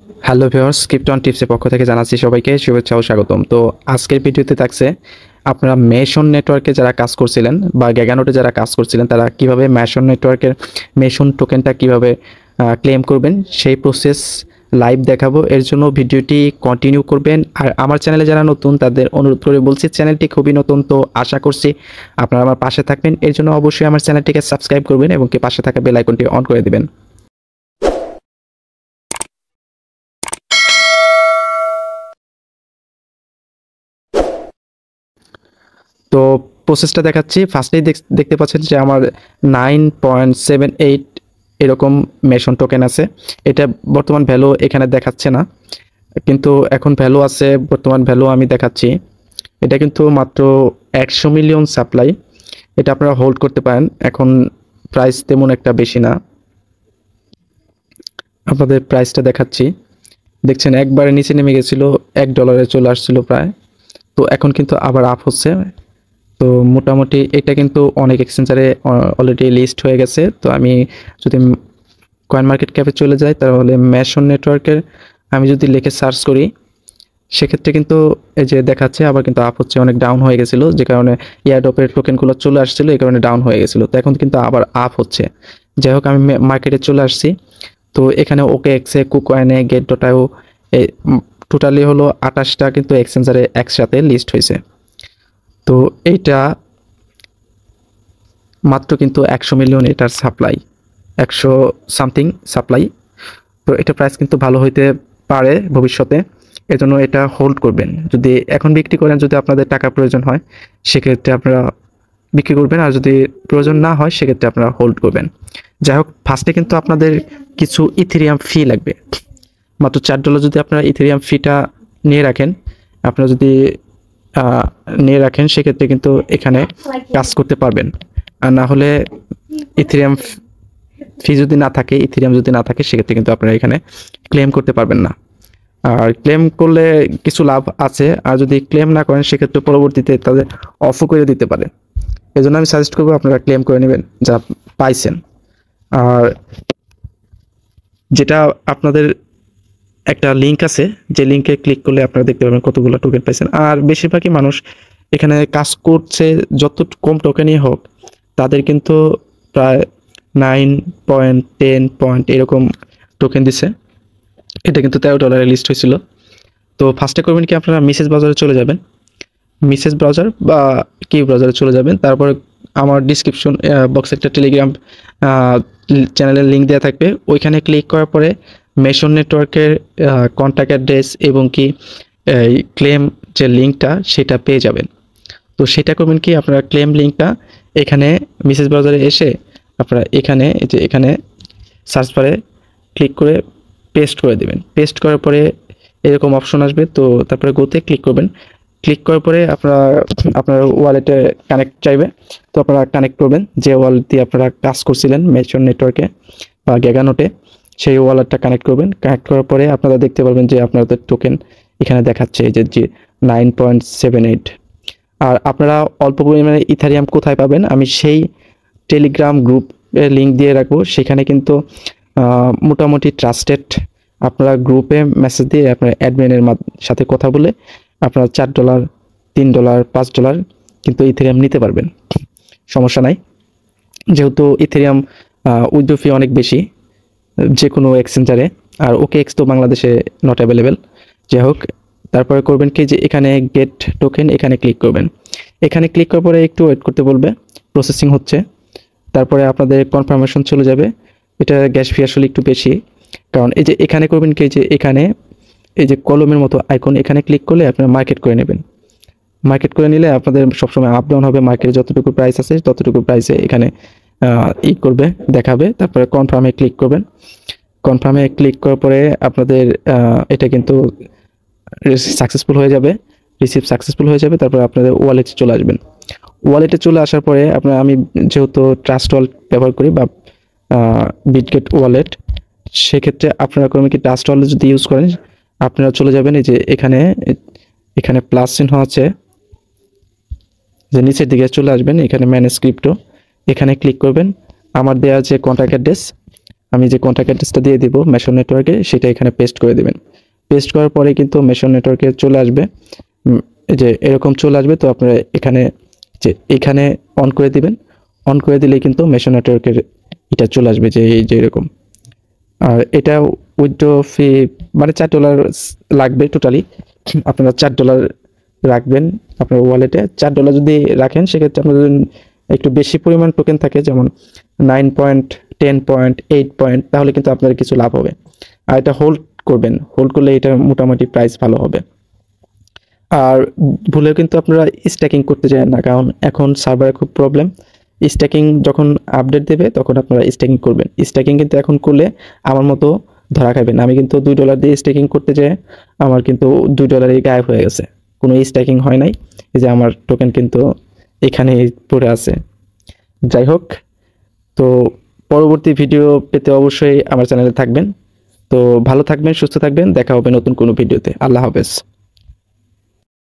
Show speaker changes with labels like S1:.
S1: Hello viewers, krypton টিপসের পক্ষ থেকে জানাচ্ছি সবাইকে শুভেচ্ছা ও স্বাগতম। তো আজকের ভিডিওতে থাকছে আপনারা মেশন নেটওয়ার্কে যারা কাজ করছিলেন বা গ্যাগানোটে যারা কাজ করছিলেন তারা কিভাবে মেশন নেটওয়ার্কের মেশন টোকেনটা কিভাবে ক্লেম করবেন সেই প্রসেস লাইভ দেখাবো। এর জন্য ভিডিওটি কন্টিনিউ করবেন। আর আমার চ্যানেলে যারা নতুন তাদের অনুরোধ করে বলছি, চ্যানেলটি খুবই নতুন, তো আশা করছি আপনারা আমার পাশে থাকবেন। এর জন্য অবশ্যই আমার চ্যানেলটিকে সাবস্ক্রাইব করবেন এবং কি পাশে থাকা বেল আইকনটি অন করে দিবেন। তো প্রসেসটা দেখাচ্ছি। ফার্স্টেই দেখতে পাচ্ছেন যে আমার 9.78 এরকম মেশন টোকেন আছে। এটা বর্তমান ভ্যালু এখানে দেখাচ্ছে না, কিন্তু এখন ভ্যালু আছে, বর্তমান ভ্যালু আমি দেখাচ্ছি। এটা কিন্তু মাত্র 100 মিলিয়ন সাপ্লাই। এটা আপনারা হোল্ড করতে পারেন। এখন প্রাইস তেমন একটা বেশি না, আপনাদের প্রাইসটা দেখাচ্ছি। দেখছেন একবারে নিচে নেমে গেছিল, $1 চলে আসছিল প্রায়। তো এখন কিন্তু আবার আপ হচ্ছে। তো মোটামুটি এটা কিন্তু অনেক এক্সচেঞ্জারে অলরেডি লিস্ট হয়ে গেছে। তো আমি যদি কয়েন মার্কেট ক্যাপে চলে যাই, তাহলে মেশন নেটওয়ার্কের আমি যদি লিখে সার্চ করি, সেক্ষেত্রে কিন্তু এই যে দেখাচ্ছে আবার কিন্তু আপ হচ্ছে। অনেক ডাউন হয়ে গেছিলো, যে কারণে এয়ারড্রপের টোকেনগুলো চলে আসছিলো, এই কারণে ডাউন হয়ে গেছিলো। তো এখন কিন্তু আবার আপ হচ্ছে। যাই হোক, আমি মার্কেটে চলে আসছি। তো এখানে ওকে এক্সে, কুকয়েনে, গেট ডটাও টোটালি হলো 28টা কিন্তু এক্সচেঞ্জারে একসাথে লিস্ট হয়েছে। তো এইটা মাত্র কিন্তু 100 মিলিয়ন এটার সাপ্লাই, 100 সামথিং সাপ্লাই। তো এটা প্রাইস কিন্তু ভালো হইতে পারে ভবিষ্যতে। এজন্য এটা হোল্ড করবেন। যদি এখন বিক্রি করেন, যদি আপনাদের টাকা প্রয়োজন হয় সেক্ষেত্রে আপনারা বিক্রি করবেন, আর যদি প্রয়োজন না হয় সেক্ষেত্রে আপনারা হোল্ড করবেন। যাই হোক, ফার্স্টে কিন্তু আপনাদের কিছু ইথেরিয়াম ফি লাগবে। মাত্র $4 যদি আপনারা ইথেরিয়াম ফিটা নিয়ে রাখেন, আপনারা যদি নিয়ে রাখেন সেক্ষেত্রে কিন্তু এখানে কাজ করতে পারবেন। আর না হলে ইথেরিয়াম ফি যদি না থাকে, ইথেরিয়াম যদি না থাকে, সেক্ষেত্রে কিন্তু আপনারা এখানে ক্লেম করতে পারবেন না। আর ক্লেম করলে কিছু লাভ আছে, আর যদি ক্লেম না করেন সেক্ষেত্রে পরবর্তীতে তাদের অফও করে দিতে পারে। এই জন্য আমি সাজেস্ট করবো আপনারা ক্লেম করে নেবেন যা পাইছেন। আর যেটা আপনাদের একটা লিঙ্ক আছে, যে লিঙ্কে ক্লিক করলে আপনারা দেখতে পাবেন কতগুলো টোকেন পাইছেন। আর বেশিরভাগই মানুষ এখানে কাজ করছে, যত কম টোকেনই হোক তাদের কিন্তু প্রায় 9.10 এরকম টোকেন দিছে। এটা কিন্তু $13 লিস্ট হয়েছিল। তো ফার্স্টে করবেন কি, আপনারা মেসেজ ব্রাউজারে চলে যাবেন, মেসেজ ব্রাউজার বা কি ব্রাউজারে চলে যাবেন। তারপরে আমার ডিসক্রিপশন বক্সে একটা টেলিগ্রাম চ্যানেলের লিঙ্ক দেওয়া থাকবে। ওইখানে ক্লিক করার পরে মেশন নেটওয়ার্কের কন্ট্যাক্ট অ্যাড্রেস এবং কি ক্লেম যে লিঙ্কটা সেটা পেয়ে যাবেন। তো সেটা করবেন কি, আপনারা ক্লেম লিঙ্কটা এখানে মেসেজ ব্রাউজারে এসে আপনারা এখানে এই যে এখানে সার্চ বারে ক্লিক করে পেস্ট করে দেবেন। পেস্ট করার পরে এরকম অপশন আসবে। তো তারপরে গোতে ক্লিক করবেন। ক্লিক করার পরে আপনার ওয়ালেটে কানেক্ট চাইবে। তো আপনারা কানেক্ট করবেন যে ওয়ালেট দিয়ে আপনারা কাজ করছিলেন মেশন নেটওয়ার্কে বা গ্যাগানোটে, সেই ওয়ালেটটা কানেক্ট করবেন। কানেক্ট করার পরে আপনারা দেখতে পারবেন যে আপনাদের টোকেন এখানে দেখাচ্ছে যে 9.78। আর আপনারা অল্প পরিমাণে ইথারিয়াম কোথায় পাবেন, আমি সেই টেলিগ্রাম গ্রুপের লিঙ্ক দিয়ে রাখবো। সেখানে কিন্তু মোটামুটি ট্রাস্টেড, আপনারা গ্রুপে মেসেজ দিয়ে আপনার অ্যাডমিনের সাথে কথা বলে আপনারা $4, $3, $5 কিন্তু ইথেরিয়াম নিতে পারবেন। সমস্যা নাই, যেহেতু ইথেরিয়াম উইথড্র ফি অনেক বেশি যে কোনো এক্সচেঞ্জারে। আর ওকে এক্স তো বাংলাদেশে নট অ্যাভেলেবেল। যাই হোক, তারপরে করবেন কি, যে এখানে গেট টোকেন এখানে ক্লিক করবেন। এখানে ক্লিক করার পরে একটু ওয়েট করতে বলবে, প্রসেসিং হচ্ছে। তারপরে আপনাদের কনফার্মেশন চলে যাবে। এটা গ্যাস ফি আসলে একটু বেশি, কারণ এই যে এখানে করবেন কি, যে এখানে এই যে কলমের মতো আইকন, এখানে ক্লিক করলে আপনারা মার্কেট করে নেবেন। মার্কেট করে নিলে আপনাদের সবসময় আপ ডাউন হবে, মার্কেটে যতটুকু প্রাইস আছে ততটুকু প্রাইসে এখানে করবে, দেখাবে। তারপরে কনফার্মে ক্লিক করবেন। কনফার্মে ক্লিক করার পরে আপনাদের এটা কিন্তু সাকসেসফুল হয়ে যাবে, রিসিভ সাকসেসফুল হয়ে যাবে। তারপরে আপনাদের ওয়ালেটে চলে আসবেন। ওয়ালেটে চলে আসার পরে আমি যেহেতু ট্রাস্ট ওয়ালেট ব্যবহার করি বা বিটগেট ওয়ালেট, সেক্ষেত্রে আপনারা করবেন কি, ট্রাস্ট ওয়ালেট যদি ইউজ করেন আপনারা চলে যাবেন এই যে এখানে প্লাস চিহ্ন আছে, যে নিচের দিকে চলে আসবেন, এখানে ম্যানেজ ক্রিপ্টো, এখানে ক্লিক করবেন। আমার দেওয়া যে কন্ট্যাক্ট অ্যাড্রেস আমি যে কন্ট্যাক্ট অ্যাড্রেসটা দিয়ে দিব মেশন নেটওয়ার্কে, সেটা এখানে পেস্ট করে দিবেন। পেস্ট করার পরে কিন্তু মেশন নেটওয়ার্কে চলে আসবে, এই যে এরকম চলে আসবে। তো আপনারা এখানে অন করে দিবেন। অন করে দিলেই কিন্তু মেশন নেটওয়ার্কের এটা চলে আসবে, যে এই যে এরকম। আর এটা উইথড্র ফি মানে $4 লাগবে টোটালি। আপনারা $4 রাখবেন আপনার ওয়ালেটে। $4 যদি রাখেন সেক্ষেত্রে আপনার যদি একটু বেশি পরিমাণ টোকেন থাকে, যেমন 9 পয়েন্ট, 10 পয়েন্ট, 8 পয়েন্ট, তাহলে কিন্তু আপনার কিছু লাভ হবে। আর এটা হোল্ড করবেন, হোল্ড করলে এটা মোটামুটি প্রাইস ভালো হবে। আর ভুলেও কিন্তু আপনারা স্ট্যাকিং করতে যায় না, কারণ এখন সার্ভারে খুব প্রবলেম। স্ট্যাকিং যখন আপডেট দেবে তখন আপনারা স্ট্যাকিং করবেন। স্ট্যাকিং কিন্তু এখন করলে আমার মতো ধরা খাবেন। আমি কিন্তু $2 দিয়ে স্ট্যাকিং করতে যেয়ে আমার কিন্তু $2 গায়েব হয়ে গেছে, কোনো স্ট্যাকিং হয় নাই। এই যে আমার টোকেন কিন্তু এখানে পড়ে আছে। যাই হোক, তো পরবর্তী ভিডিও পেতে অবশ্যই আমার চ্যানেলে থাকবেন। তো ভালো থাকবেন, সুস্থ থাকবেন, দেখা হবে নতুন কোনো ভিডিওতে। আল্লাহ হাফেজ।